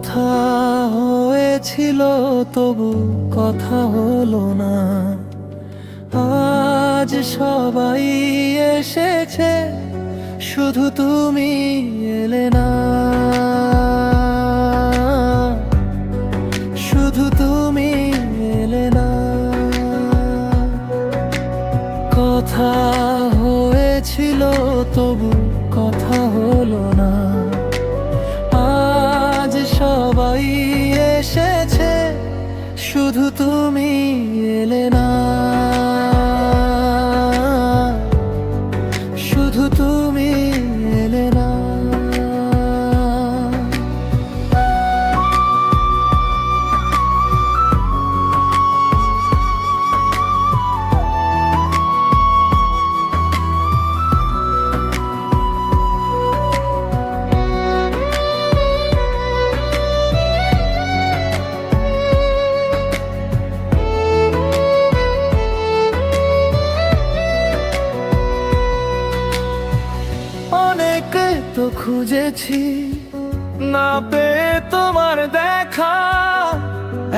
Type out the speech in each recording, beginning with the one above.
কথা হয়েছিল তবু কথা হলো না। আজ সবাই এসেছে, শুধু তুমি এলে না। শুধু তুমি এলে না। কথা হয়েছিল তবু কথা হলো না। আজ সবাই এসেছে, শুধু তুমি এলে না। শুধু তুমি এলে না। তো খুঁজেছি, না পেয়ে তোমার দেখা।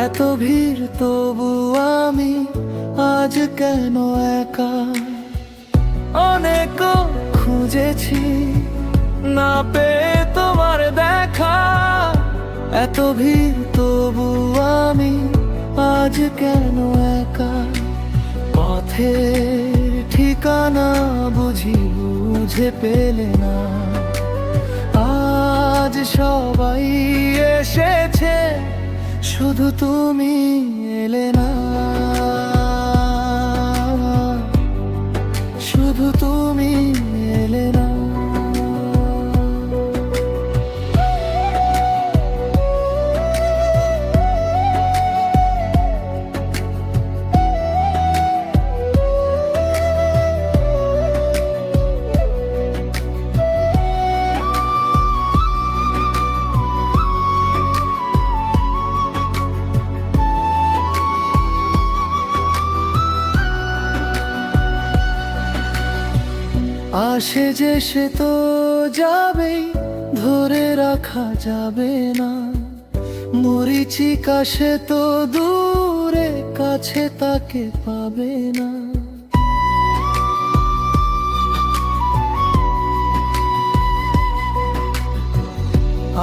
এত ভিড় তবু আমি আজ কেন একা। অনেক খুঁজেছি, না পেয়ে তোমার দেখা। এত ভিড় তবু আমি আজ কেন একা। পথের ঠিকানা বুঝে পেলে না। আজ সবাই এসেছে, শুধু তুমি এলে না। শুধু তুমি এলে না। আসে যে সে তো যাবেই, ধরে রাখা যাবে না। মরিচিকা সে তো দূরে, কাছে তাকে পাবে না।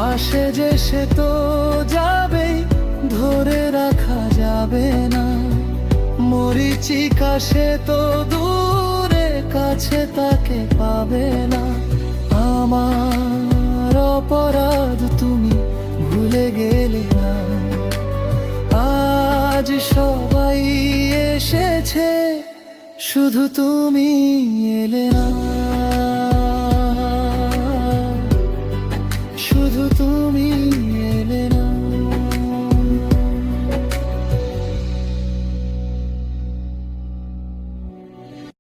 আসে যে সে তো যাবেই, ধরে রাখা যাবে না। মরিচিকা সে তো দূরে, কাছে তাকে পাবে না। আমার অপরাধ তুমি ভুলে গেলে না। আজ সবাই এসেছে, শুধু তুমি এলে না।